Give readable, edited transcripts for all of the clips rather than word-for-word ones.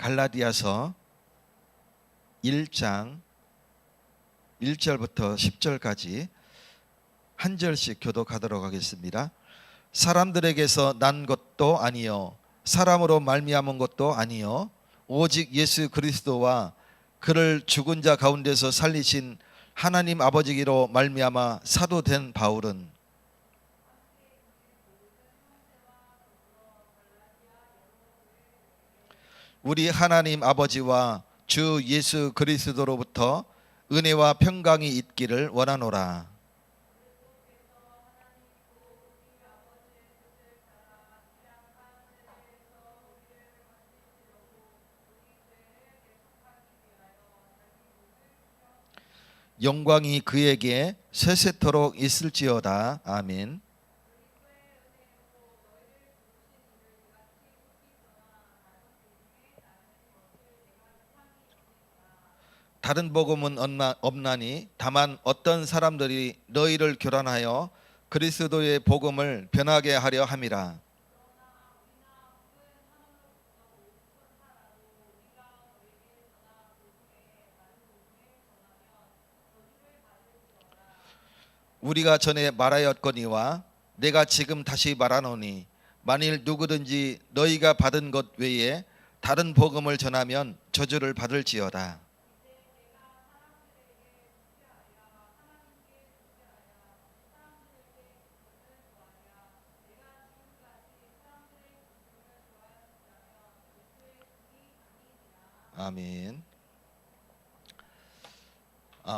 갈라디아서 1장 1절부터 10절까지 한 절씩 교독하도록 하겠습니다. 사람들에게서 난 것도 아니요 사람으로 말미암은 것도 아니요 오직 예수 그리스도와 그를 죽은 자 가운데서 살리신 하나님 아버지기로 말미암아 사도된 바울은 우리 하나님 아버지와 주 예수 그리스도로부터 은혜와 평강이 있기를 원하노라. 영광이 그에게 세세토록 있을지어다. 아멘. 다른 복음은 없나니 다만 어떤 사람들이 너희를 교란하여 그리스도의 복음을 변하게 하려 함이라. 우리가 전에 말하였거니와 내가 지금 다시 말하노니 만일 누구든지 너희가 받은 것 외에 다른 복음을 전하면 저주를 받을지어다. 아멘.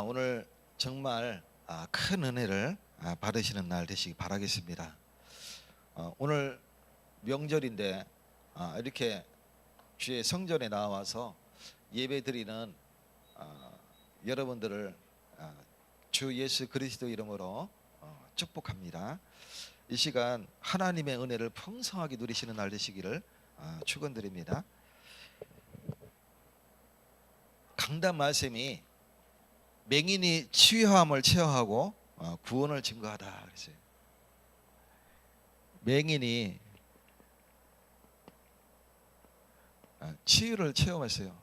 오늘 정말 큰 은혜를 받으시는 날 되시기 바라겠습니다. 오늘 명절인데 이렇게 주의 성전에 나와서 예배드리는 여러분들을 주 예수 그리스도 이름으로 축복합니다. 이 시간 하나님의 은혜를 풍성하게 누리시는 날 되시기를 축원드립니다. 강단 말씀이 맹인이 치유함을 체험하고 구원을 증거하다 그랬어요. 맹인이 치유를 체험했어요.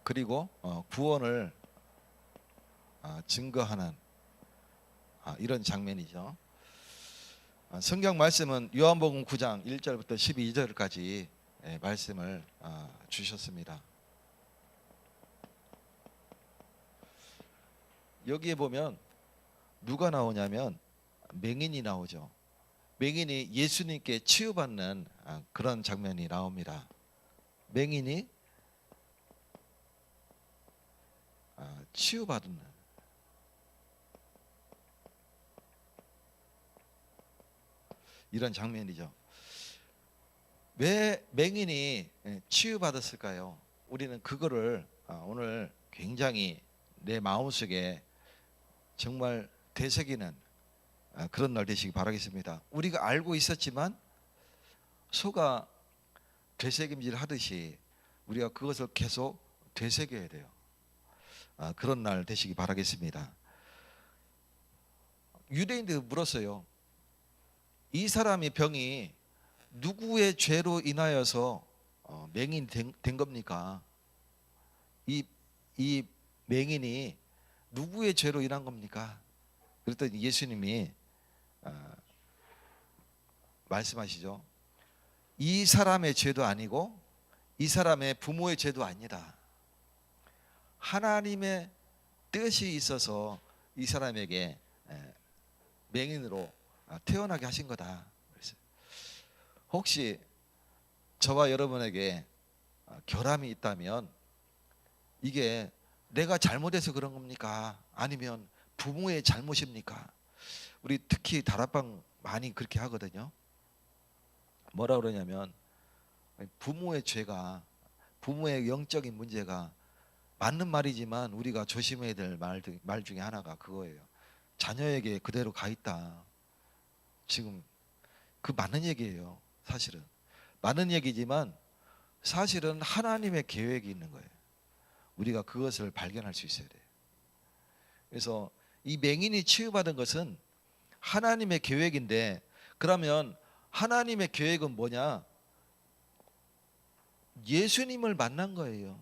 그리고 구원을 증거하는 이런 장면이죠. 성경 말씀은 요한복음 9장 1절부터 12절까지 말씀을 주셨습니다. 여기에 보면 누가 나오냐면 맹인이 나오죠. 맹인이 예수님께 치유받는 그런 장면이 나옵니다. 맹인이 치유받는 이런 장면이죠. 왜 맹인이 치유받았을까요? 우리는 그거를 오늘 굉장히 내 마음속에 정말 되새기는 그런 날 되시기 바라겠습니다. 우리가 알고 있었지만 소가 되새김질 하듯이 우리가 그것을 계속 되새겨야 돼요. 그런 날 되시기 바라겠습니다. 유대인들 물었어요. 이 사람의 병이 누구의 죄로 인하여서 맹인이 된 겁니까? 이 맹인이 누구의 죄로 인한 겁니까? 그랬더니 예수님이 말씀하시죠. 이 사람의 죄도 아니고 이 사람의 부모의 죄도 아니다. 하나님의 뜻이 있어서 이 사람에게 맹인으로 태어나게 하신 거다. 혹시 저와 여러분에게 결함이 있다면 이게 내가 잘못해서 그런 겁니까? 아니면 부모의 잘못입니까? 우리 특히 다락방 많이 그렇게 하거든요. 뭐라 그러냐면 부모의 죄가, 부모의 영적인 문제가 맞는 말이지만 우리가 조심해야 될 말 중에 하나가 그거예요. 자녀에게 그대로 가 있다. 지금 그 맞는 얘기예요. 사실은 맞는 얘기지만 사실은 하나님의 계획이 있는 거예요. 우리가 그것을 발견할 수 있어야 돼요. 그래서 이 맹인이 치유받은 것은 하나님의 계획인데, 그러면 하나님의 계획은 뭐냐? 예수님을 만난 거예요.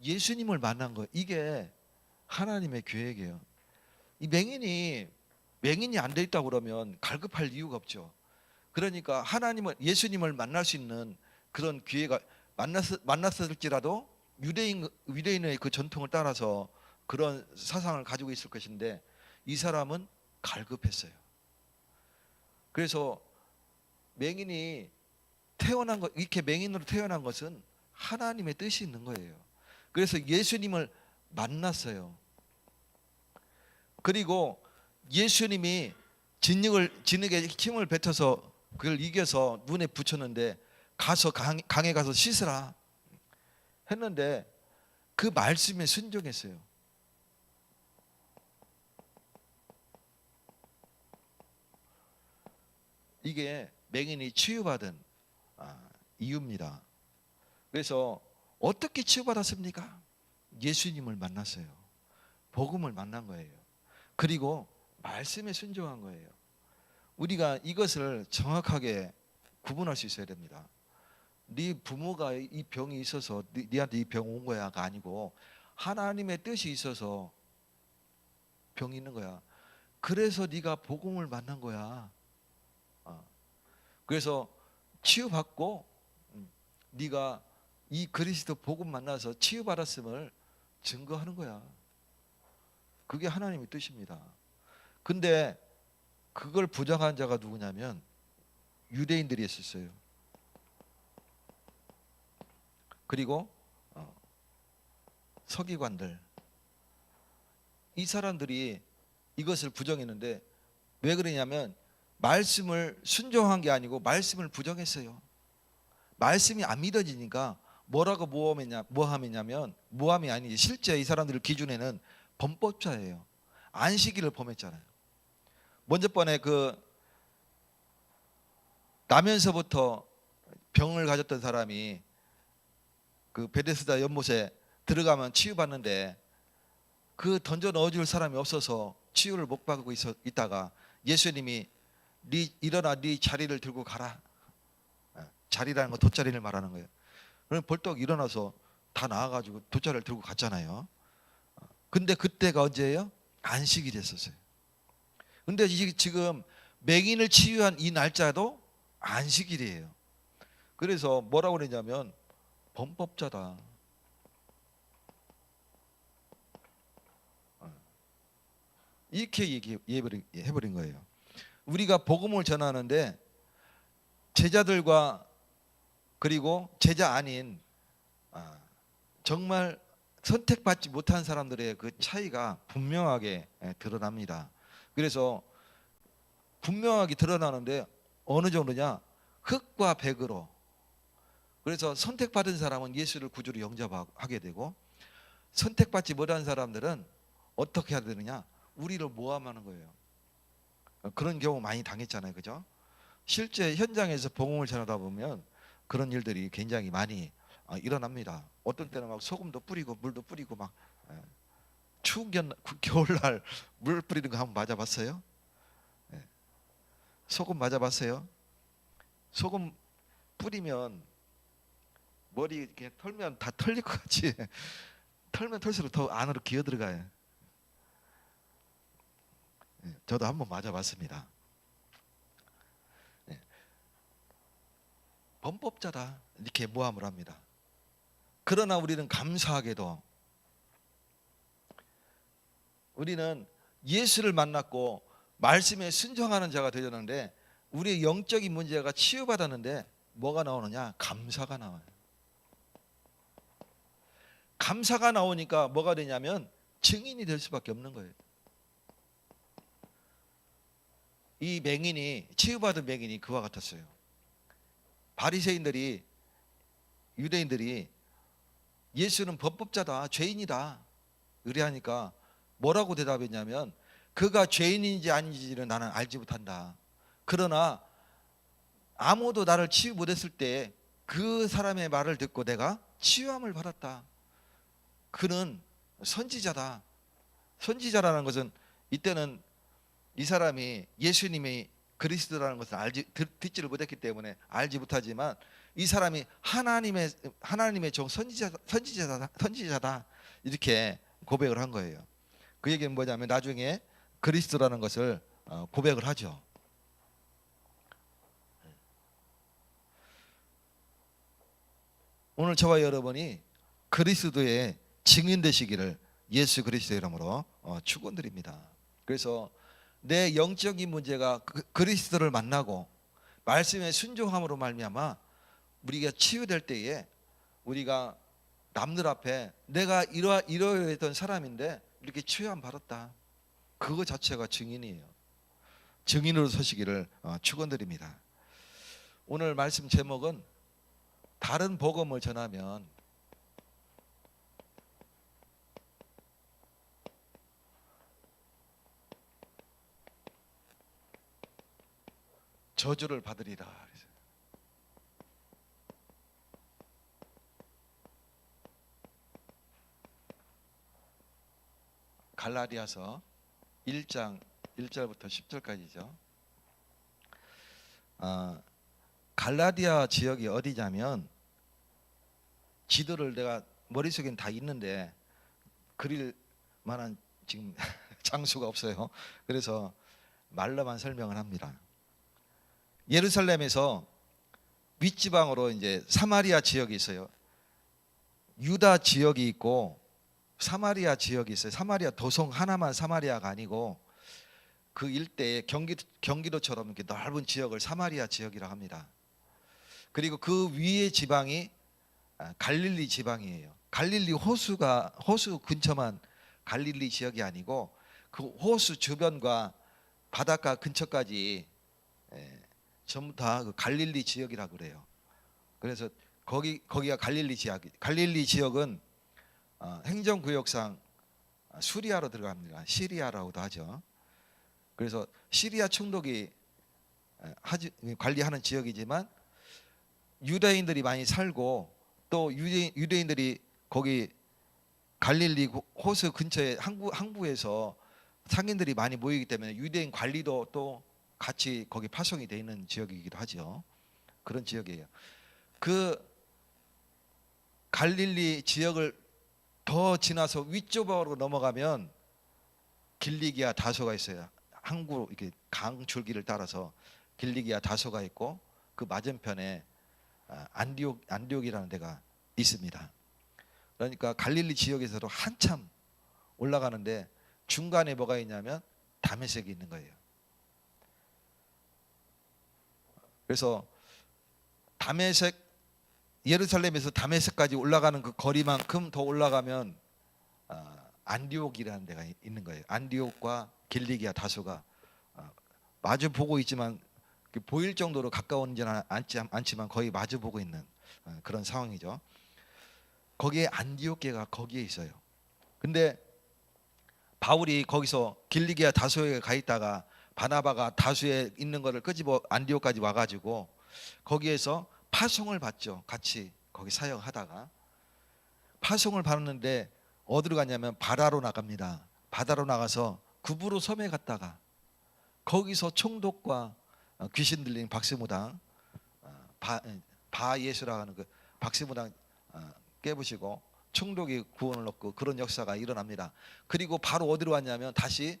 예수님을 만난 거예요. 이게 하나님의 계획이에요. 이 맹인이 안 돼 있다고 그러면 갈급할 이유가 없죠. 그러니까 예수님을 만날 수 있는 그런 기회가 만났을지라도 유대인의 그 전통을 따라서 그런 사상을 가지고 있을 것인데, 이 사람은 갈급했어요. 그래서 맹인이 이렇게 맹인으로 태어난 것은 하나님의 뜻이 있는 거예요. 그래서 예수님을 만났어요. 그리고 예수님이 진흙에 힘을 뱉어서 그걸 이겨서 눈에 붙였는데, 가서 강에 가서 씻으라 했는데 그 말씀에 순종했어요. 이게 맹인이 치유받은 이유입니다. 그래서 어떻게 치유받았습니까? 예수님을 만났어요. 복음을 만난 거예요. 그리고 말씀에 순종한 거예요. 우리가 이것을 정확하게 구분할 수 있어야 됩니다. 네 부모가 이 병이 있어서 네한테 이 병 온 거야가 아니고, 하나님의 뜻이 있어서 병이 있는 거야. 그래서 네가 복음을 만난 거야. 그래서 치유받고 네가 이 그리스도 복음 만나서 치유받았음을 증거하는 거야. 그게 하나님의 뜻입니다. 근데 그걸 부정한 자가 누구냐면 유대인들이 있었어요. 그리고 서기관들, 이 사람들이 이것을 부정했는데, 왜 그러냐면 말씀을 순종한 게 아니고 말씀을 부정했어요. 말씀이 안 믿어지니까 뭐라고 모함이 아니지, 실제 이 사람들 기준에는 범법자예요. 안식일을 범했잖아요. 먼저 번에 나면서부터 병을 가졌던 사람이 그 베데스다 연못에 들어가면 치유받는데, 그 던져 넣어줄 사람이 없어서 치유를 못 받고 있다가 예수님이 일어나 네 자리를 들고 가라. 자리라는 건 돗자리를 말하는 거예요. 그럼 벌떡 일어나서 다 나와가지고 돗자리를 들고 갔잖아요. 근데 그때가 언제예요? 안식이 됐었어요. 근데 지금 맹인을 치유한 이 날짜도 안식일이에요. 그래서 뭐라고 그러냐면 범법자다. 이렇게 얘기해버린 거예요. 우리가 복음을 전하는데 제자들과 그리고 제자 아닌 정말 선택받지 못한 사람들의 그 차이가 분명하게 드러납니다. 그래서 분명하게 드러나는데 어느 정도냐? 흙과 백으로. 그래서 선택받은 사람은 예수를 구주로 영접하게 되고, 선택받지 못한 사람들은 어떻게 해야 되느냐? 우리를 모함하는 거예요. 그런 경우 많이 당했잖아요, 그죠? 실제 현장에서 복음을 전하다 보면 그런 일들이 굉장히 많이 일어납니다. 어떤 때는 막 소금도 뿌리고 물도 뿌리고 막 추운 겨울날 물 뿌리는 거 한번 맞아봤어요? 소금 맞아봤어요? 소금 뿌리면 머리 이렇게 털면 다 털릴 것 같지? 털면 털수록 더 안으로 기어 들어가요. 저도 한번 맞아봤습니다. 범법자다 이렇게 모함을 합니다. 그러나 우리는 감사하게도 우리는 예수를 만났고 말씀에 순종하는 자가 되었는데, 우리의 영적인 문제가 치유받았는데 뭐가 나오느냐? 감사가 나와요. 감사가 나오니까 뭐가 되냐면 증인이 될 수밖에 없는 거예요. 이 치유받은 맹인이 그와 같았어요. 바리새인들이, 유대인들이 예수는 범법자다, 죄인이다 의뢰하니까 뭐라고 대답했냐면, 그가 죄인인지 아닌지는 나는 알지 못한다. 그러나 아무도 나를 치유 못했을 때 그 사람의 말을 듣고 내가 치유함을 받았다. 그는 선지자다. 선지자라는 것은 이때는 이 사람이 예수님이 그리스도라는 것을 듣지를 못했기 때문에 알지 못하지만 이 사람이 하나님의 종 선지자다 이렇게 고백을 한 거예요. 그 얘기는 뭐냐면 나중에 그리스도라는 것을 고백을 하죠. 오늘 저와 여러분이 그리스도의 증인 되시기를 예수 그리스도의 이름으로 축원드립니다. 그래서 내 영적인 문제가 그리스도를 만나고 말씀에 순종함으로 말미암아 우리가 치유될 때에 우리가 남들 앞에 내가 이러했던 사람인데 이렇게 치유함 받았다. 그거 자체가 증인이에요. 증인으로 서시기를 축원드립니다. 오늘 말씀 제목은 다른 복음을 전하면 저주를 받으리라. 갈라디아서 1장 1절부터 10절까지죠. 갈라디아 지역이 어디냐면 지도를 내가 머릿속엔 다 있는데 그릴 만한 지금 장수가 없어요. 그래서 말로만 설명을 합니다. 예루살렘에서 윗지방으로 이제 사마리아 지역이 있어요. 유다 지역이 있고 사마리아 지역이 있어요. 사마리아 도성 하나만 사마리아가 아니고 그 일대에 경기도처럼 이렇게 넓은 지역을 사마리아 지역이라고 합니다. 그리고 그 위의 지방이 갈릴리 지방이에요. 갈릴리 호수 근처만 갈릴리 지역이 아니고 그 호수 주변과 바닷가 근처까지 전부 다 그 갈릴리 지역이라고 그래요. 그래서 거기가 갈릴리 지역. 갈릴리 지역은 행정구역상 수리아로 들어갑니다. 시리아라고도 하죠. 그래서 시리아 총독이 관리하는 지역이지만 유대인들이 많이 살고 또 유대인들이 거기 갈릴리 호수 근처에 항구에서 상인들이 많이 모이기 때문에 유대인 관리도 또 같이 거기 파송이 되어 있는 지역이기도 하죠. 그런 지역이에요. 그 갈릴리 지역을 더 지나서 위쪽으로 넘어가면 길리기아 다소가 있어요. 항구 이렇게 강 줄기를 따라서 길리기아 다소가 있고 그 맞은편에 안디옥이라는 데가 있습니다. 그러니까 갈릴리 지역에서도 한참 올라가는데 중간에 뭐가 있냐면 다메섹이 있는 거예요. 그래서 예루살렘에서 다메섹까지 올라가는 그 거리만큼 더 올라가면 안디옥이라는 데가 있는 거예요. 안디옥과 길리기아 다소가 마주 보고 있지만 보일 정도로 가까운지는 않지만 거의 마주 보고 있는 그런 상황이죠. 거기에 안디옥계가 거기에 있어요. 근데 바울이 거기서 길리기아 다소에 가 있다가 바나바가 다수에 있는 거를 끄집어 안디옥까지 와가지고 거기에서 파송을 받죠. 같이 거기 사역하다가 파송을 받는데 어디로 가냐면 바다로 나갑니다. 바다로 나가서 구부로 섬에 갔다가 거기서 총독과 귀신 들린 박스무당 바예수라고 하는 그 박스무당 깨부시고 총독이 구원을 얻고 그런 역사가 일어납니다. 그리고 바로 어디로 왔냐면 다시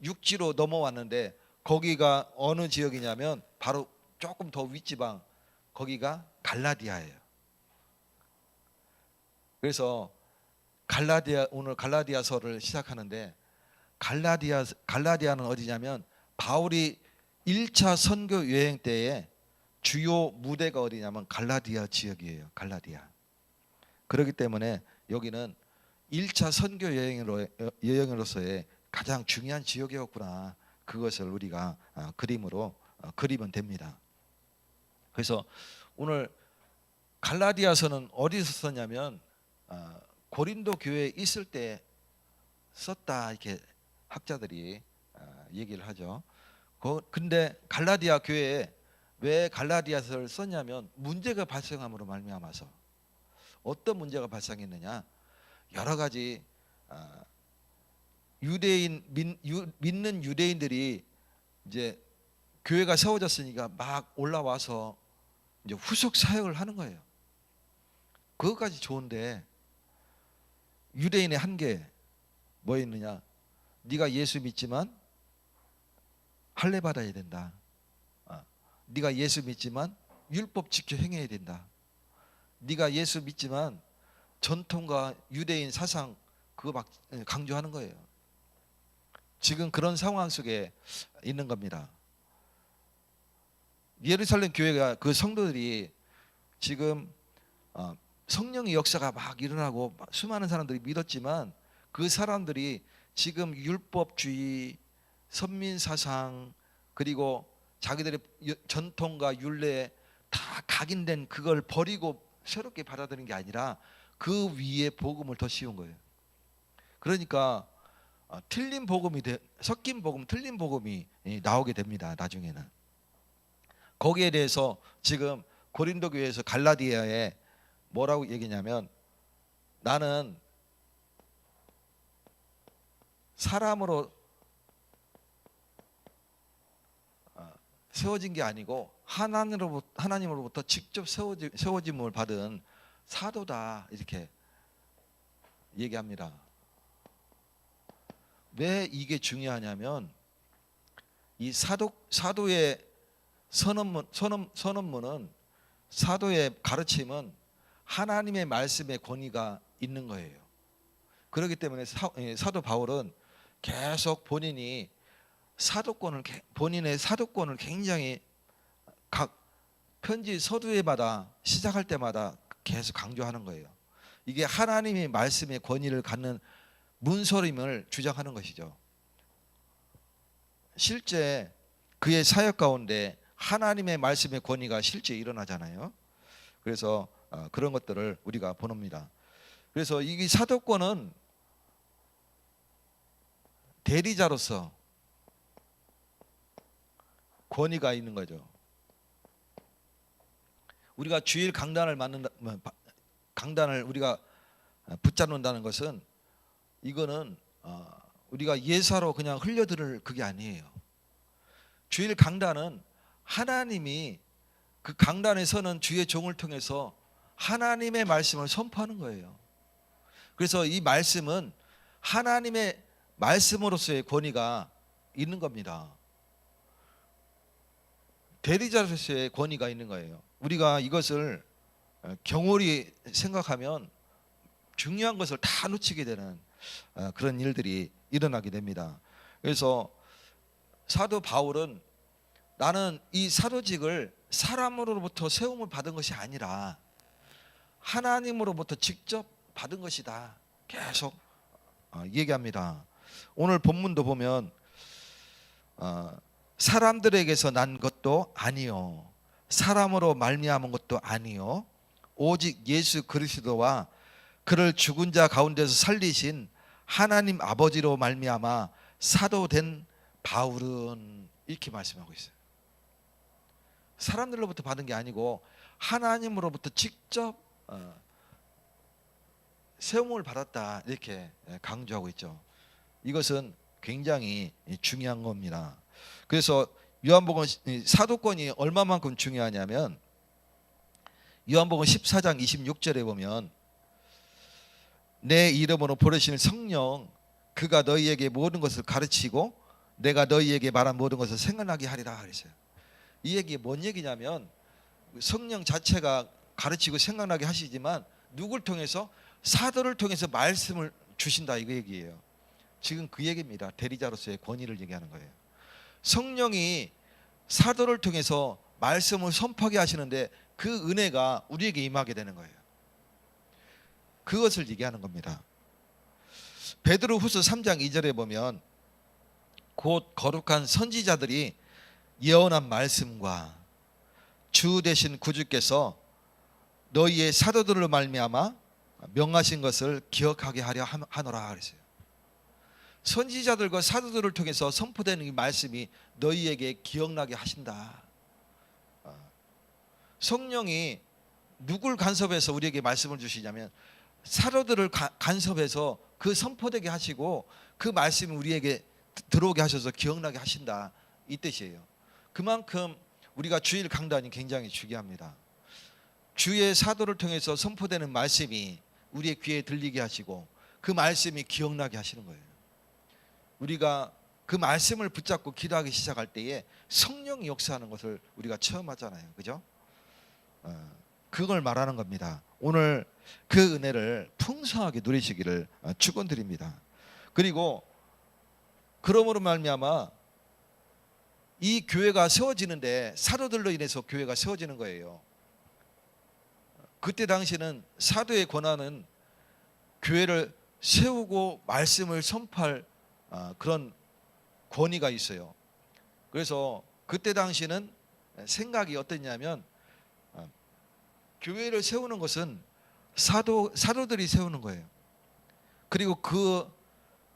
육지로 넘어왔는데 거기가 어느 지역이냐면 바로 조금 더 윗지방 거기가 갈라디아예요. 그래서 오늘 갈라디아서를 시작하는데 갈라디아는 어디냐면 바울이 1차 선교 여행 때에 주요 무대가 어디냐면 갈라디아 지역이에요. 갈라디아. 그렇기 때문에 여기는 1차 선교 여행으로서의 가장 중요한 지역이었구나. 그것을 우리가 그림으로 그리면 됩니다. 그래서 오늘 갈라디아서는 어디서 썼냐면 고린도 교회에 있을 때 썼다 이렇게 학자들이 얘기를 하죠. 근데 갈라디아 교회에 왜 갈라디아서를 썼냐면 문제가 발생함으로 말미암아서 어떤 문제가 발생했느냐 여러 가지 믿는 유대인들이 이제 교회가 세워졌으니까 막 올라와서 이제 후속 사역을 하는 거예요. 그것까지 좋은데 유대인의 한계 뭐였느냐? 네가 예수 믿지만 할례 받아야 된다. 네가 예수 믿지만 율법 지켜 행해야 된다. 네가 예수 믿지만 전통과 유대인 사상 그거 막 강조하는 거예요. 지금 그런 상황 속에 있는 겁니다. 예루살렘 교회가 그 성도들이 지금 성령의 역사가 막 일어나고 수많은 사람들이 믿었지만 그 사람들이 지금 율법주의, 선민사상 그리고 자기들의 전통과 율례에 다 각인된 그걸 버리고 새롭게 받아들이는 게 아니라 그 위에 복음을 더 씌운 거예요. 그러니까 틀린 복음이 섞인 복음, 틀린 복음이 나오게 됩니다. 나중에는. 거기에 대해서 지금 고린도 교회에서 갈라디아에 뭐라고 얘기냐면 나는 사람으로 세워진 게 아니고 하나님으로부터 직접 세워짐을 받은 사도다 이렇게 얘기합니다. 왜 이게 중요하냐면 이 사도의 선언문은 사도의 가르침은 하나님의 말씀의 권위가 있는 거예요. 그렇기 때문에 사도 바울은 계속 본인의 사도권을 굉장히 각 편지 서두에마다 시작할 때마다 계속 강조하는 거예요. 이게 하나님의 말씀의 권위를 갖는 문서임을 주장하는 것이죠. 실제 그의 사역 가운데 하나님의 말씀의 권위가 실제 일어나잖아요. 그래서 그런 것들을 우리가 보냅니다. 그래서 이 사도권은 대리자로서 권위가 있는 거죠. 우리가 주일 강단을 우리가 붙잡는다는 것은 이거는 우리가 예사로 그냥 흘려들을 그게 아니에요. 주일 강단은 하나님이 그 강단에 서는 주의 종을 통해서 하나님의 말씀을 선포하는 거예요. 그래서 이 말씀은 하나님의 말씀으로서의 권위가 있는 겁니다. 대리자로서의 권위가 있는 거예요. 우리가 이것을 경홀히 생각하면 중요한 것을 다 놓치게 되는 그런 일들이 일어나게 됩니다. 그래서 사도 바울은 나는 이 사도직을 사람으로부터 세움을 받은 것이 아니라 하나님으로부터 직접 받은 것이다. 계속 얘기합니다. 오늘 본문도 보면 사람들에게서 난 것도 아니요 사람으로 말미암은 것도 아니요 오직 예수 그리스도와 그를 죽은 자 가운데서 살리신 하나님 아버지로 말미암아 사도된 바울은 이렇게 말씀하고 있어요. 사람들로부터 받은 게 아니고 하나님으로부터 직접 세움을 받았다 이렇게 강조하고 있죠. 이것은 굉장히 중요한 겁니다. 그래서 요한복음 사도권이 얼마만큼 중요하냐면 요한복음 14장 26절에 보면 내 이름으로 보내신 성령 그가 너희에게 모든 것을 가르치고 내가 너희에게 말한 모든 것을 생각나게 하리라 그랬어요. 이 얘기 뭔 얘기냐면 성령 자체가 가르치고 생각나게 하시지만 누굴 통해서? 사도를 통해서 말씀을 주신다 이거 얘기예요. 지금 그 얘기입니다. 대리자로서의 권위를 얘기하는 거예요. 성령이 사도를 통해서 말씀을 선포하게 하시는데 그 은혜가 우리에게 임하게 되는 거예요. 그것을 얘기하는 겁니다. 베드로후서 3장 2절에 보면 곧 거룩한 선지자들이 예언한 말씀과 주 되신 구주께서 너희의 사도들로 말미암아 명하신 것을 기억하게 하려 하노라 그랬어요. 선지자들과 사도들을 통해서 선포되는 이 말씀이 너희에게 기억나게 하신다. 성령이 누굴 간섭해서 우리에게 말씀을 주시냐면 사도들을 간섭해서 그 선포되게 하시고 그 말씀이 우리에게 들어오게 하셔서 기억나게 하신다, 이 뜻이에요. 그만큼 우리가 주일 강단이 굉장히 중요합니다. 주의 사도를 통해서 선포되는 말씀이 우리의 귀에 들리게 하시고 그 말씀이 기억나게 하시는 거예요. 우리가 그 말씀을 붙잡고 기도하기 시작할 때에 성령이 역사하는 것을 우리가 처음 하잖아요. 그죠? 그걸 말하는 겁니다. 오늘 그 은혜를 풍성하게 누리시기를 축원드립니다. 그리고 그러므로 말미암아 이 교회가 세워지는데 사도들로 인해서 교회가 세워지는 거예요. 그때 당시는 사도의 권한은 교회를 세우고 말씀을 선포할 그런 권위가 있어요. 그래서 그때 당시는 생각이 어땠냐면 교회를 세우는 것은 사도들이 세우는 거예요. 그리고 그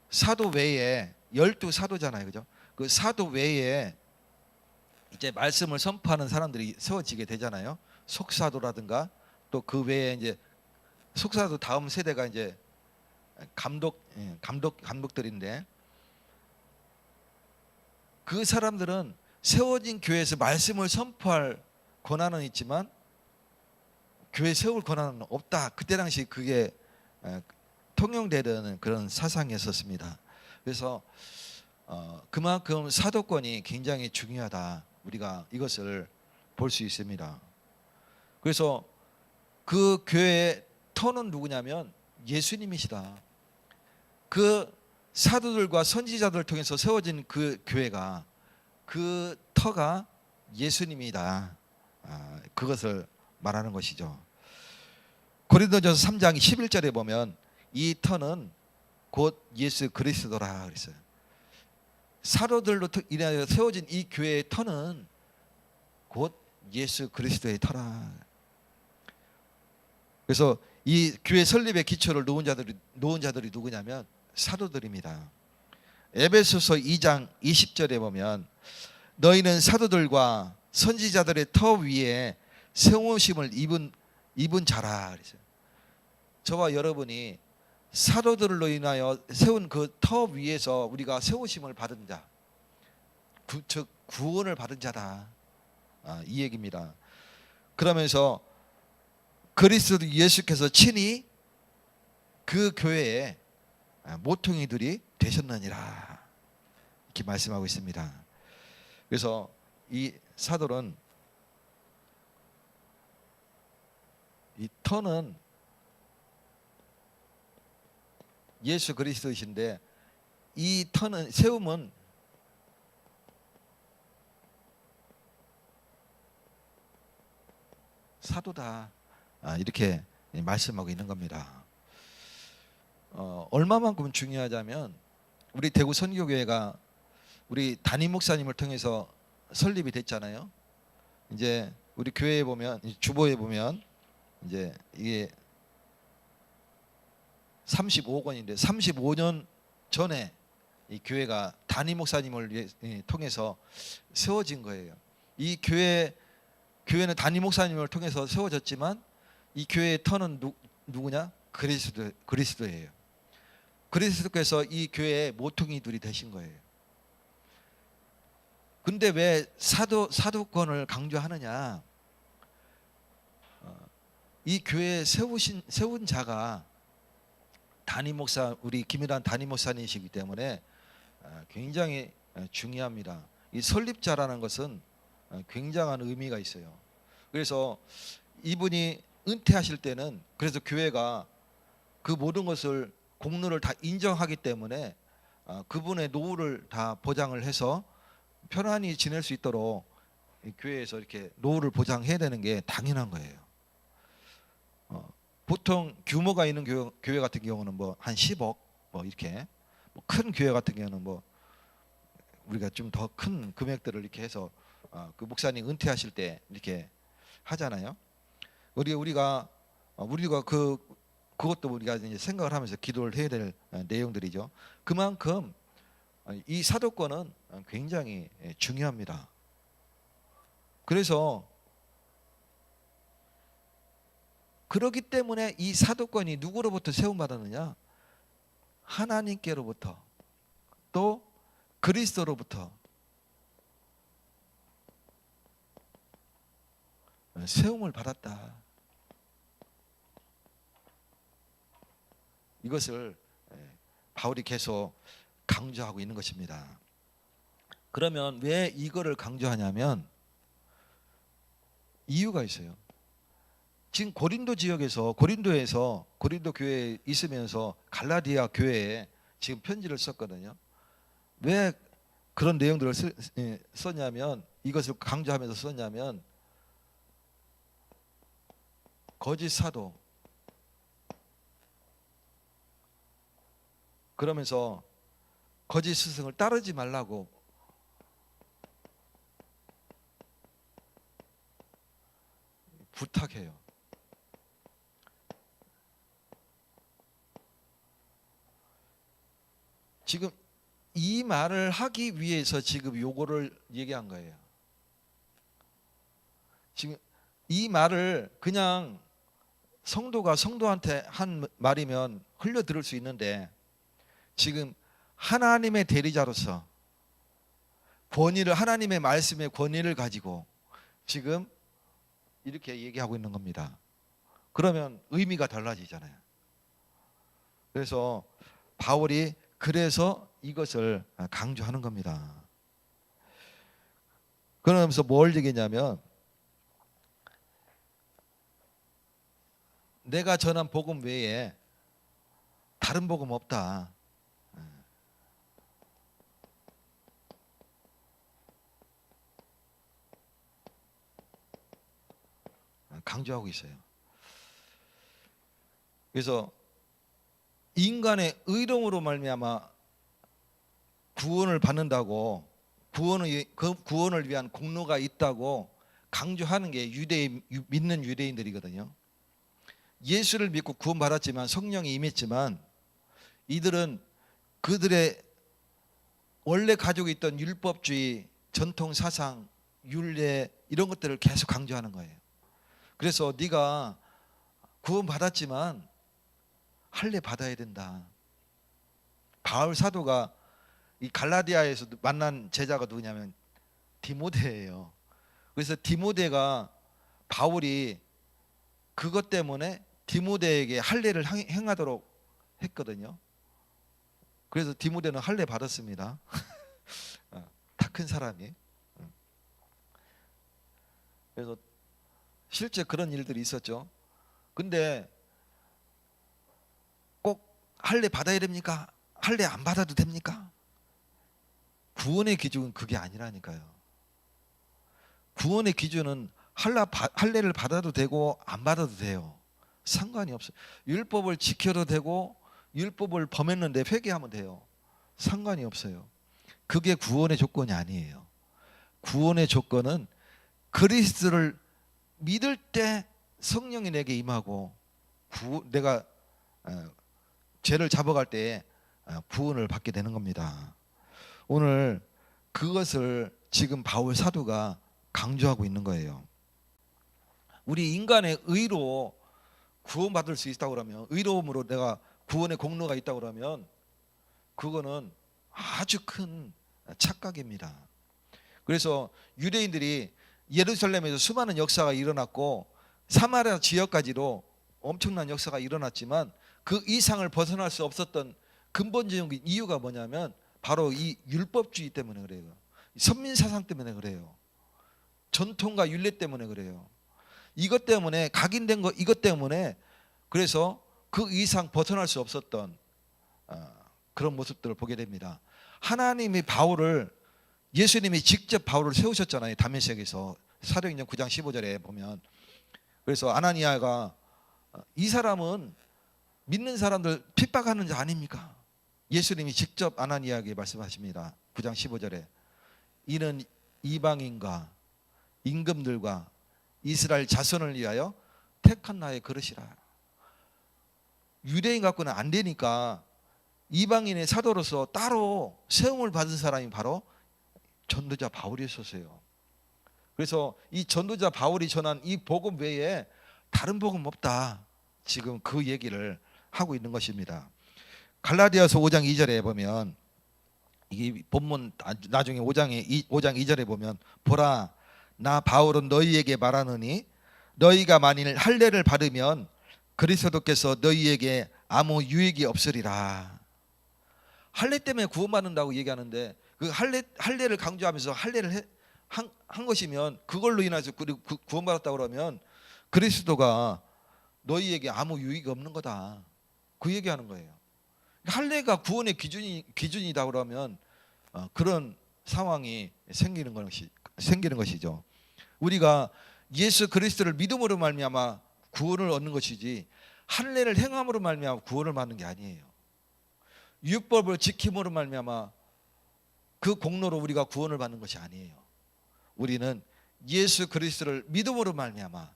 사도 외에 12사도잖아요. 그죠? 그 사도 외에 이제 말씀을 선포하는 사람들이 세워지게 되잖아요. 속사도라든가 또 그 외에 이제 속사도 다음 세대가 이제 감독들인데 그 사람들은 세워진 교회에서 말씀을 선포할 권한은 있지만 교회 세울 권한은 없다. 그때 당시 그게 통용되는 그런 사상이었습니다. 그래서 그만큼 사도권이 굉장히 중요하다. 우리가 이것을 볼 수 있습니다. 그래서 그 교회의 터는 누구냐면 예수님이시다. 그 사도들과 선지자들을 통해서 세워진 그 교회가 그 터가 예수님이다. 그것을 말하는 것이죠. 고린도전서 3장 11절에 보면 이 터는 곧 예수 그리스도라 그랬어요. 사도들로 인하여 세워진 이 교회의 터는 곧 예수 그리스도의 터라. 그래서 이 교회 설립의 기초를 놓은 자들이 누구냐면 사도들입니다. 에베소서 2장 20절에 보면 너희는 사도들과 선지자들의 터 위에 세우심을 입은 자라 그랬어요. 저와 여러분이 사도들로 인하여 세운 그 터 위에서 우리가 세우심을 받은 자, 즉 구원을 받은 자다, 이 얘기입니다. 그러면서 그리스도 예수께서 친히 그 교회에 모퉁이들이 되셨느니라 이렇게 말씀하고 있습니다. 그래서 이 사도는 이 터는 예수 그리스도이신데 이 터는 세움은 사도다, 이렇게 말씀하고 있는 겁니다. 얼마만큼 중요하자면 우리 대구 선교교회가 우리 담임 목사님을 통해서 설립이 됐잖아요. 이제 우리 교회에 보면 주보에 보면 이제 이게 35권인데 35년 전에 이 교회가 담임 목사님을 통해서 세워진 거예요. 이 교회는 담임 목사님을 통해서 세워졌지만 이 교회의 터는 누구냐? 그리스도예요. 그리스도께서 이 교회의 모퉁이들이 되신 거예요. 근데 왜 사도권을 강조하느냐? 이 교회에 세운 자가 담임 목사, 우리 김일환 담임 목사님이시기 때문에 굉장히 중요합니다. 이 설립자라는 것은 굉장한 의미가 있어요. 그래서 이분이 은퇴하실 때는 그래서 교회가 그 모든 것을 공로를 다 인정하기 때문에 그분의 노후를 다 보장을 해서 편안히 지낼 수 있도록 교회에서 이렇게 노후를 보장해야 되는 게 당연한 거예요. 보통 규모가 있는 교회 같은 경우는 뭐 한 10억 뭐 이렇게, 뭐 큰 교회 같은 경우는 뭐 우리가 좀 더 큰 금액들을 이렇게 해서 그 목사님 은퇴하실 때 이렇게 하잖아요. 우리가 그것도 우리가 이제 생각을 하면서 기도를 해야 될 내용들이죠. 그만큼 이 사도권은 굉장히 중요합니다. 그래서 그렇기 때문에 이 사도권이 누구로부터 세움받았느냐? 하나님께로부터 또 그리스도로부터 세움을 받았다. 이것을 바울이 계속 강조하고 있는 것입니다. 그러면 왜 이거를 강조하냐면 이유가 있어요. 지금 고린도 지역에서 고린도 교회에 있으면서 갈라디아 교회에 지금 편지를 썼거든요. 왜 그런 내용들을 썼냐면, 이것을 강조하면서 썼냐면, 거짓 사도, 그러면서 거짓 스승을 따르지 말라고 부탁해요. 지금 이 말을 하기 위해서 지금 요거를 얘기한 거예요. 지금 이 말을 그냥 성도가 성도한테 한 말이면 흘려 들을 수 있는데, 지금 하나님의 대리자로서 권위를, 하나님의 말씀의 권위를 가지고 지금 이렇게 얘기하고 있는 겁니다. 그러면 의미가 달라지잖아요. 그래서 바울이 그래서 이것을 강조하는 겁니다. 그러면서 뭘 얘기냐면, 내가 전한 복음 외에 다른 복음 없다. 강조하고 있어요. 그래서 인간의 의로움으로 말미암아 구원을 받는다고, 구원을 위한 공로가 있다고 강조하는 게 믿는 유대인들이거든요. 예수를 믿고 구원받았지만, 성령이 임했지만, 이들은 그들의 원래 가지고 있던 율법주의, 전통 사상, 율례 이런 것들을 계속 강조하는 거예요. 그래서 네가 구원받았지만 할례 받아야 된다. 바울 사도가 이 갈라디아에서 만난 제자가 누구냐면 디모데예요. 그래서 디모데가, 바울이 그것 때문에 디모데에게 할례를 행하도록 했거든요. 그래서 디모데는 할례 받았습니다. 다 큰 사람이. 그래서 실제 그런 일들이 있었죠. 근데 꼭 할례 받아야 됩니까? 할례 안 받아도 됩니까? 구원의 기준은 그게 아니라니까요. 구원의 기준은 할례를 받아도 되고 안 받아도 돼요. 상관이 없어요. 율법을 지켜도 되고 율법을 범했는데 회개하면 돼요. 상관이 없어요. 그게 구원의 조건이 아니에요. 구원의 조건은 그리스도를 믿을 때 성령이 내게 임하고, 내가 죄를 잡아갈 때 구원을 받게 되는 겁니다. 오늘 그것을 지금 바울 사도가 강조하고 있는 거예요. 우리 인간의 의로 구원받을 수 있다고 그러면, 의로움으로 내가 구원의 공로가 있다고 그러면 그거는 아주 큰 착각입니다. 그래서 유대인들이 예루살렘에서 수많은 역사가 일어났고 사마리아 지역까지도 엄청난 역사가 일어났지만, 그 이상을 벗어날 수 없었던 근본적인 이유가 뭐냐면 바로 이 율법주의 때문에 그래요. 선민사상 때문에 그래요. 전통과 율례 때문에 그래요. 이것 때문에, 각인된 거, 이것 때문에, 그래서 그 이상 벗어날 수 없었던 그런 모습들을 보게 됩니다. 하나님이 바울을, 예수님이 직접 바울을 세우셨잖아요. 다메섹에서 사도행전 9장 15절에 보면. 그래서 아나니아가, 이 사람은 믿는 사람들 핍박하는 자 아닙니까? 예수님이 직접 아나니아에게 말씀하십니다. 9장 15절에 이는 이방인과 임금들과 이스라엘 자손을 위하여 택한 나의 그릇이라. 유대인 갖고는 안 되니까 이방인의 사도로서 따로 세움을 받은 사람이 바로 전도자 바울이었어요. 그래서 이 전도자 바울이 전한 이 복음 외에 다른 복음 없다. 지금 그 얘기를 하고 있는 것입니다. 갈라디아서 5장 2절에 보면 이 본문 나중에 5장 2절에 보면 보라 나 바울은 너희에게 말하노니 너희가 만일 할례를 받으면 그리스도께서 너희에게 아무 유익이 없으리라. 할례 때문에 구원받는다고 얘기하는데 그 할례를 강조하면서 할례를 한 것이면 그걸로 인해서 구원받았다고 그러면 그리스도가 너희에게 아무 유익이 없는 거다. 그 얘기하는 거예요. 할례가 구원의 기준이다 그러면 그런 상황이 생기는 것이죠. 우리가 예수 그리스도를 믿음으로 말미암아 구원을 얻는 것이지 할례를 행함으로 말미암아 구원을 받는 게 아니에요. 율법을 지킴으로 말미암아 그 공로로 우리가 구원을 받는 것이 아니에요. 우리는 예수 그리스도를 믿음으로 말미암아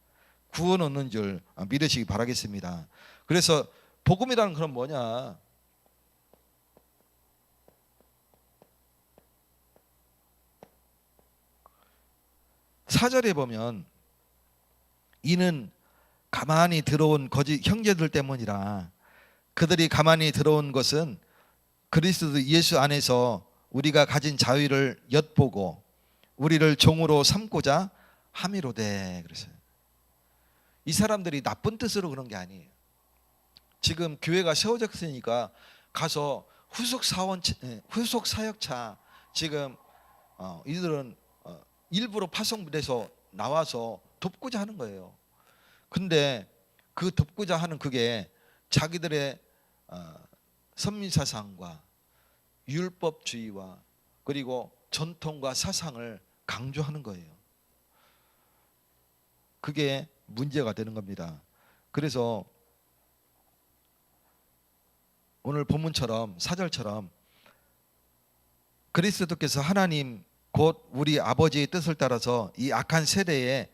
구원 얻는 줄 믿으시기 바라겠습니다. 그래서 복음이라는 건 뭐냐? 4절에 보면 이는 가만히 들어온 거짓 형제들 때문이라. 그들이 가만히 들어온 것은 그리스도 예수 안에서 우리가 가진 자유를 엿보고 우리를 종으로 삼고자 함이로되. 그랬어요. 이 사람들이 나쁜 뜻으로 그런 게 아니에요. 지금 교회가 세워졌으니까 가서 후속 사역차 지금 이들은 일부러 파송돼서 나와서 돕고자 하는 거예요. 근데 그 돕고자 하는 그게 자기들의 선민사상과 율법주의와 그리고 전통과 사상을 강조하는 거예요. 그게 문제가 되는 겁니다. 그래서 오늘 본문처럼 4절처럼 그리스도께서 하나님 곧 우리 아버지의 뜻을 따라서 이 악한 세대에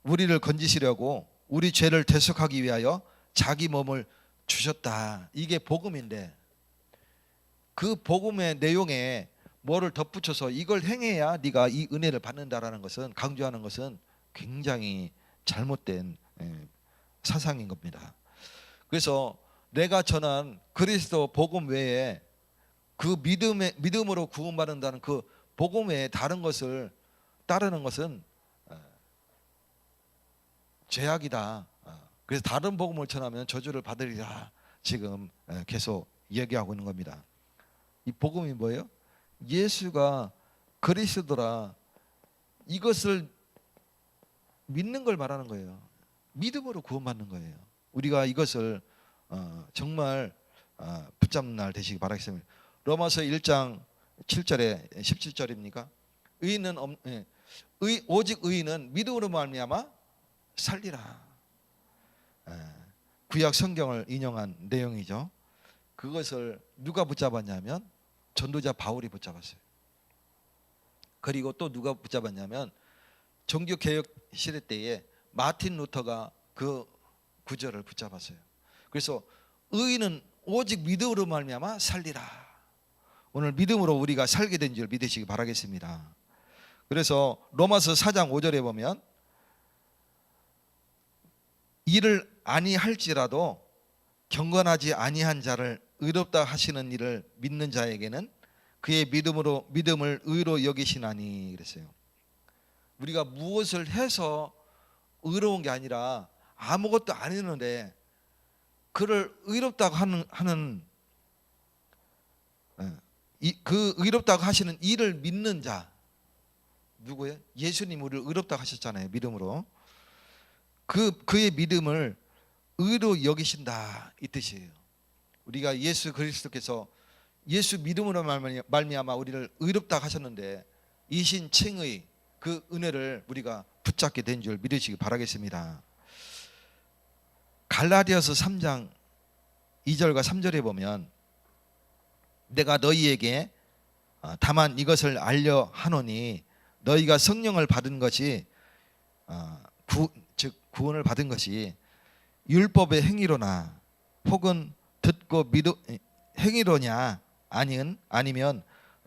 우리를 건지시려고 우리 죄를 대속하기 위하여 자기 몸을 주셨다. 이게 복음인데 그 복음의 내용에 뭐를 덧붙여서 이걸 행해야 네가 이 은혜를 받는다라는 것은 강조하는 것은 굉장히 잘못된 사상인 겁니다. 그래서 내가 전한 그리스도 복음 외에 그 믿음으로 구원받는다는 그 복음 외에 다른 것을 따르는 것은 죄악이다. 그래서 다른 복음을 전하면 저주를 받으리라. 지금 계속 얘기하고 있는 겁니다. 이 복음이 뭐예요? 예수가 그리스도라. 이것을 믿는 걸 말하는 거예요. 믿음으로 구원받는 거예요. 우리가 이것을 정말 붙잡는 날 되시기 바라겠습니다. 로마서 1장 7절에 17절입니까? 오직 의인은 믿음으로 말미암아 살리라. 구약 성경을 인용한 내용이죠. 그것을 누가 붙잡았냐면 전도자 바울이 붙잡았어요. 그리고 또 누가 붙잡았냐면 종교개혁 시대 때에 마틴 루터가 그 구절을 붙잡았어요. 그래서 의인은 오직 믿음으로 말미암아 살리라. 오늘 믿음으로 우리가 살게 된 줄 믿으시기 바라겠습니다. 그래서 로마서 4장 5절에 보면 이를 아니할지라도 경건하지 아니한 자를 의롭다 하시는 이를 믿는 자에게는 그의 믿음을 의로 여기시나니 그랬어요. 우리가 무엇을 해서 의로운 게 아니라 아무것도 안 했는데 그를 의롭다고 하는 그 의롭다고 하시는 이를 믿는 자 누구예요? 예수님 우리를 의롭다고 하셨잖아요. 믿음으로. 그의 믿음을 의로 여기신다 이 뜻이에요. 우리가 예수 그리스도께서 예수 믿음으로 말미암아 우리를 의롭다고 하셨는데 이신 칭의 그 은혜를 우리가 붙잡게 된 줄 믿으시기 바라겠습니다. 갈라디아서 3장 2절과 3절에 보면 내가 너희에게 다만 이것을 알려 하노니 너희가 성령을 받은 것이 즉 구원을 받은 것이 율법의 행위로나 혹은 듣고 행위로냐 아니면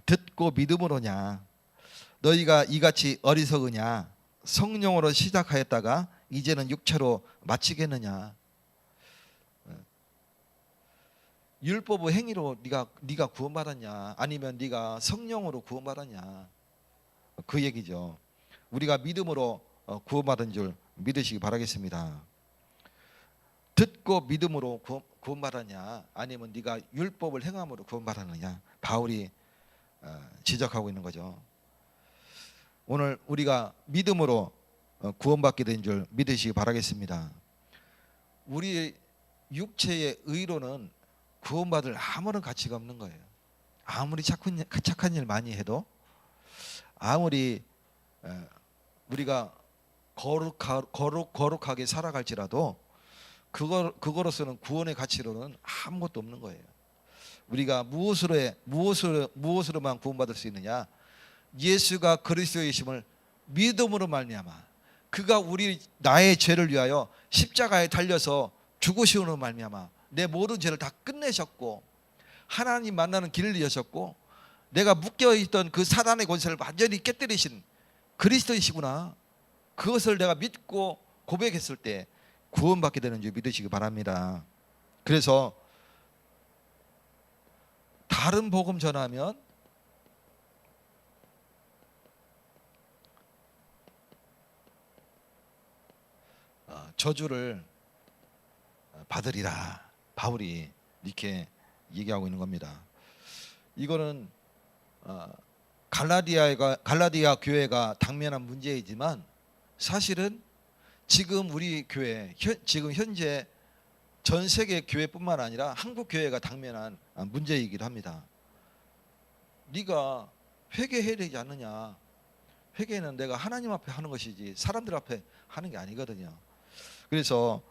듣고 믿음으로냐. 너희가 이같이 어리석으냐. 성령으로 시작하였다가 이제는 육체로 마치겠느냐. 율법의 행위로 네가 구원받았냐, 아니면 네가 성령으로 구원받았냐, 그 얘기죠. 우리가 믿음으로 구원받은 줄 믿으시기 바라겠습니다. 듣고 믿음으로 구원받았냐, 아니면 네가 율법을 행함으로 구원받았느냐, 바울이 지적하고 있는 거죠. 오늘 우리가 믿음으로 구원받게 된 줄 믿으시기 바라겠습니다. 우리 육체의 의로는 구원받을 아무런 가치가 없는 거예요. 아무리 착한 일 많이 해도, 아무리 우리가 거룩하게 살아갈지라도 그거로서는 구원의 가치로는 아무것도 없는 거예요. 우리가 무엇으로만 구원받을 수 있느냐? 예수가 그리스도이심을 믿음으로 말미암아, 그가 나의 죄를 위하여 십자가에 달려서 죽으심으로 말미암아 내 모든 죄를 다 끝내셨고, 하나님 만나는 길을 여셨고, 내가 묶여있던 그 사단의 권세를 완전히 깨뜨리신 그리스도이시구나, 그것을 내가 믿고 고백했을 때 구원받게 되는 줄 믿으시기 바랍니다. 그래서 다른 복음 전하면 저주를 받으리라, 바울이 이렇게 얘기하고 있는 겁니다. 이거는 갈라디아 교회가 당면한 문제이지만, 사실은 지금 우리 교회, 지금 현재 전 세계 교회뿐만 아니라 한국 교회가 당면한 문제이기도 합니다. 네가 회개해야 되지 않느냐? 회개는 내가 하나님 앞에 하는 것이지 사람들 앞에 하는 게 아니거든요. 그래서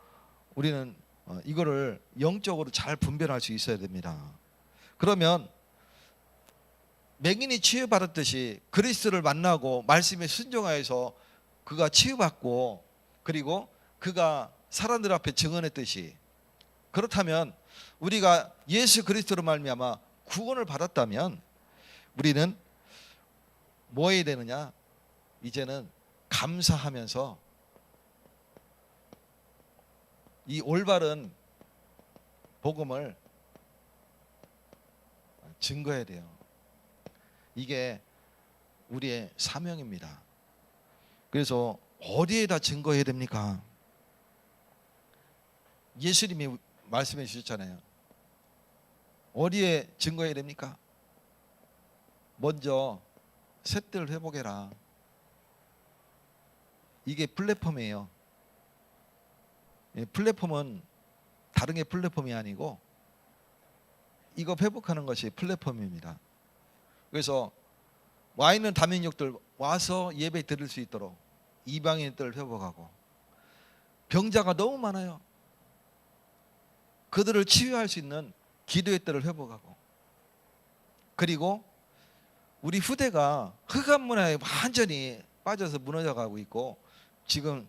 우리는 이거를 영적으로 잘 분별할 수 있어야 됩니다. 그러면 맹인이 치유받았듯이 그리스도를 만나고 말씀에 순종하여서 그가 치유받고, 그리고 그가 사람들 앞에 증언했듯이, 그렇다면 우리가 예수 그리스도로 말미암아 구원을 받았다면 우리는 뭐 해야 되느냐? 이제는 감사하면서 이 올바른 복음을 증거해야 돼요. 이게 우리의 사명입니다. 그래서 어디에다 증거해야 됩니까? 예수님이 말씀해 주셨잖아요. 어디에 증거해야 됩니까? 먼저 셋들 회복해라. 이게 플랫폼이에요. 플랫폼은 다른 게 플랫폼이 아니고 이거 회복하는 것이 플랫폼입니다. 그래서 와 있는 다민족들 와서 예배 드릴 수 있도록 이방인들 회복하고, 병자가 너무 많아요. 그들을 치유할 수 있는 기도의 때를 회복하고, 그리고 우리 후대가 흑암 문화에 완전히 빠져서 무너져가고 있고, 지금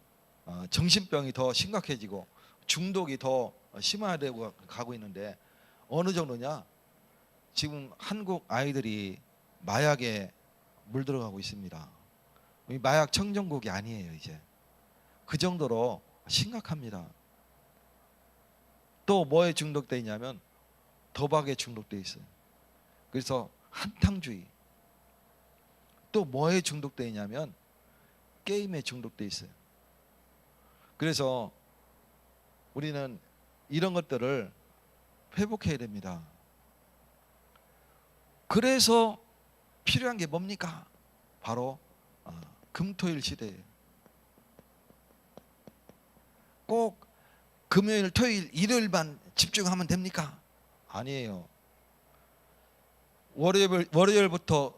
정신병이 더 심각해지고 중독이 더 심화되고 가고 있는데, 어느 정도냐? 지금 한국 아이들이 마약에 물들어가고 있습니다. 마약 청정국이 아니에요. 이제 그 정도로 심각합니다. 또 뭐에 중독되어 있냐면 도박에 중독되어 있어요. 그래서 한탕주의. 또 뭐에 중독되어 있냐면 게임에 중독되어 있어요. 그래서 우리는 이런 것들을 회복해야 됩니다. 그래서 필요한 게 뭡니까? 바로 금토일 시대예요. 꼭 금요일, 토요일, 일요일만 집중하면 됩니까? 아니에요. 월요일부터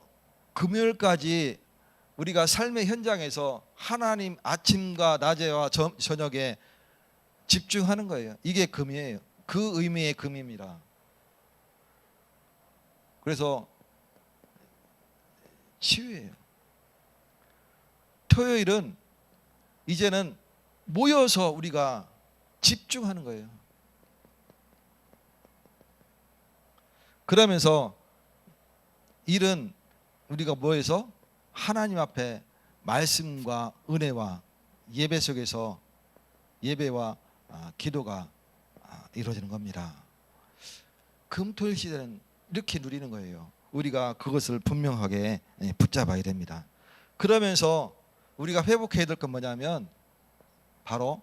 금요일까지 우리가 삶의 현장에서 하나님 아침과 낮에와 저녁에 집중하는 거예요. 이게 금이에요. 그 의미의 금입니다. 그래서 치유예요. 토요일은 이제는 모여서 우리가 집중하는 거예요. 그러면서 일은 우리가 뭐해서 하나님 앞에 말씀과 은혜와 예배 속에서 예배와 기도가 이루어지는 겁니다. 금토일 시대는 이렇게 누리는 거예요. 우리가 그것을 분명하게 붙잡아야 됩니다. 그러면서 우리가 회복해야 될 건 뭐냐면 바로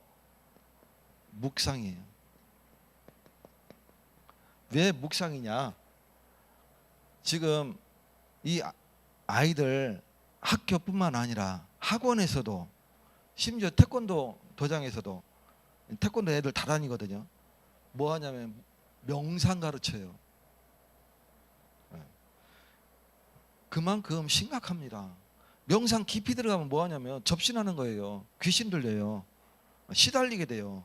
묵상이에요. 왜 묵상이냐? 지금 이 아이들 학교뿐만 아니라 학원에서도, 심지어 태권도 도장에서도, 태권도 애들 다 다니거든요. 뭐 하냐면 명상 가르쳐요. 그만큼 심각합니다. 명상 깊이 들어가면 뭐 하냐면 접신하는 거예요. 귀신 들려요. 시달리게 돼요.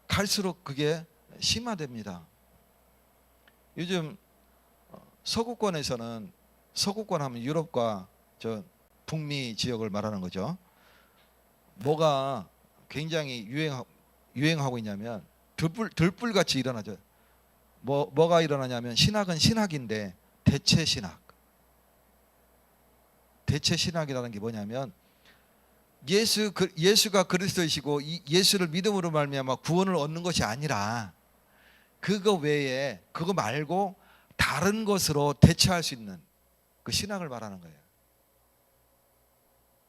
갈수록 그게 심화됩니다. 요즘 서구권에서는, 서구권 하면 유럽과 저 북미 지역을 말하는 거죠. 뭐가 굉장히 유행하고 있냐면 들불같이 일어나죠. 뭐가 일어나냐면 신학은 신학인데 대체 신학. 대체 신학이라는 게 뭐냐면 예수가 그리스도이시고 예수를 믿음으로 말미암아 구원을 얻는 것이 아니라 그거 외에, 그거 말고 다른 것으로 대체할 수 있는 그 신학을 말하는 거예요.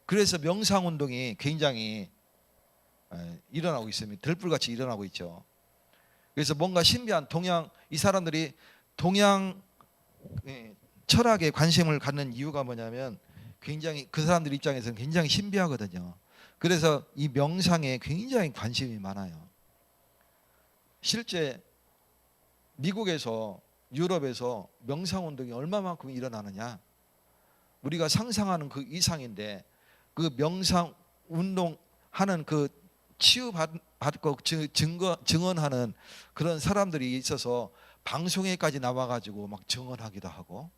그래서 명상 운동이 굉장히 일어나고 있습니다. 들불같이 일어나고 있죠. 그래서 뭔가 신비한 이 사람들이 동양 철학에 관심을 갖는 이유가 뭐냐면 굉장히 그 사람들 입장에서는 굉장히 신비하거든요. 그래서 이 명상에 굉장히 관심이 많아요. 실제 미국에서, 유럽에서 명상 운동이 얼마만큼 일어나느냐? 우리가 상상하는 그 이상인데, 그 명상 운동하는 그 치유받고 증언하는 그런 사람들이 있어서 방송에까지 나와가지고 막 증언하기도 하고,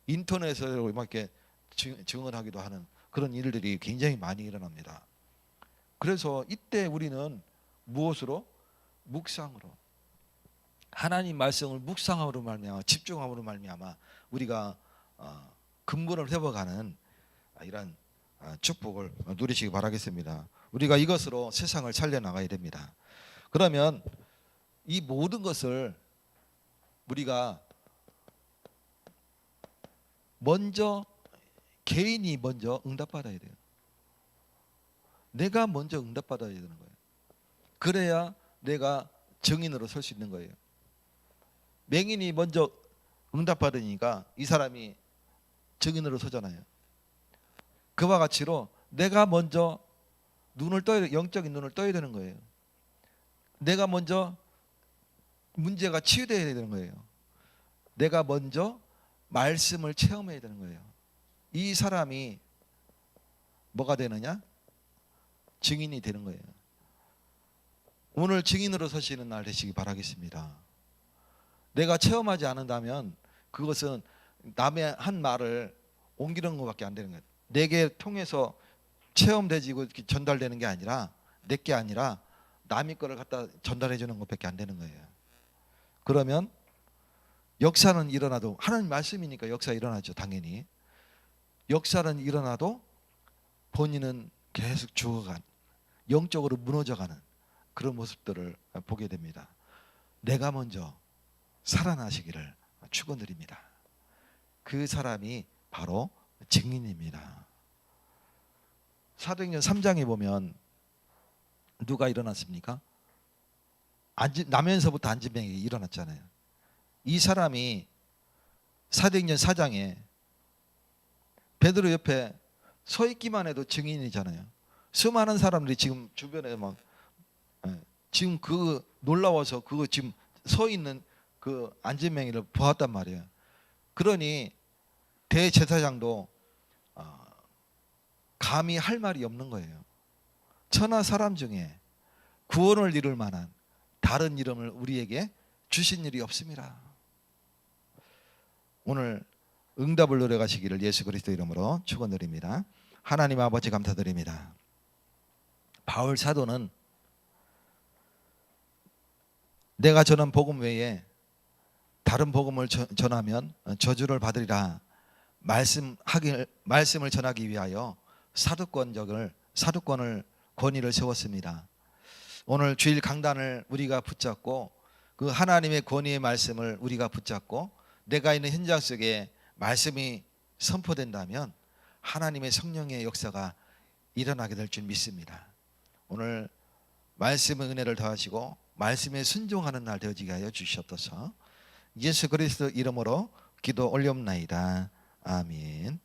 인터넷으로 막 이렇게 증언하기도 하는 그런 일들이 굉장히 많이 일어납니다. 그래서 이때 우리는 무엇으로? 묵상으로, 하나님 말씀을 묵상함으로 말미암아, 집중함으로 말미암아 우리가 근본을 회복하는 이런 축복을 누리시기 바라겠습니다. 우리가 이것으로 세상을 살려나가야 됩니다. 그러면 이 모든 것을 우리가 먼저, 개인이 먼저 응답받아야 돼요. 내가 먼저 응답받아야 되는 거예요. 그래야 내가 증인으로 설 수 있는 거예요. 맹인이 먼저 응답받으니까 이 사람이 증인으로 서잖아요. 그와 같이로 내가 먼저 영적인 눈을 떠야 되는 거예요. 내가 먼저 문제가 치유되어야 되는 거예요. 내가 먼저 말씀을 체험해야 되는 거예요. 이 사람이 뭐가 되느냐? 증인이 되는 거예요. 오늘 증인으로 서시는 날 되시기 바라겠습니다. 내가 체험하지 않는다면 그것은 남의 한 말을 옮기는 것밖에 안 되는 거예요. 내게 통해서 체험되지고 전달되는 게 아니라, 내게 아니라 남의 거를 갖다 전달해 주는 것밖에 안 되는 거예요. 그러면 역사는 일어나도, 하나님 말씀이니까 역사 일어나죠, 당연히. 역사는 일어나도 본인은 계속 죽어간, 영적으로 무너져가는 그런 모습들을 보게 됩니다. 내가 먼저 살아나시기를 축원드립니다. 그 사람이 바로 증인입니다. 사도행전 3장에 보면 누가 일어났습니까? 나면서부터 안진뱅이가 일어났잖아요. 이 사람이 사도행전 4장에 베드로 옆에 서 있기만 해도 증인이잖아요. 수많은 사람들이 지금 주변에 막 지금 그 놀라워서 그거 지금 서 있는 그 안진뱅이를 보았단 말이에요. 그러니 대제사장도 감히 할 말이 없는 거예요. 천하 사람 중에 구원을 이룰 만한 다른 이름을 우리에게 주신 일이 없습니다. 오늘 응답을 노려가시기를 예수 그리스도 이름으로 축원드립니다. 하나님 아버지 감사드립니다. 바울 사도는 내가 전한 복음 외에 다른 복음을 전하면 저주를 받으리라 말씀을 전하기 위하여 사도권을 권위를 세웠습니다. 오늘 주일 강단을 우리가 붙잡고 그 그 하나님의 권위의 말씀을 우리가 붙잡고 내가 있는 현장 속에 말씀이 선포된다면 하나님의 성령의 역사가 일어나게 될 줄 믿습니다. 오늘 말씀의 은혜를 더하시고 말씀에 순종하는 날 되어지게 하여 주시옵소서. 예수 그리스도 이름으로 기도 올려옵나이다. 아멘.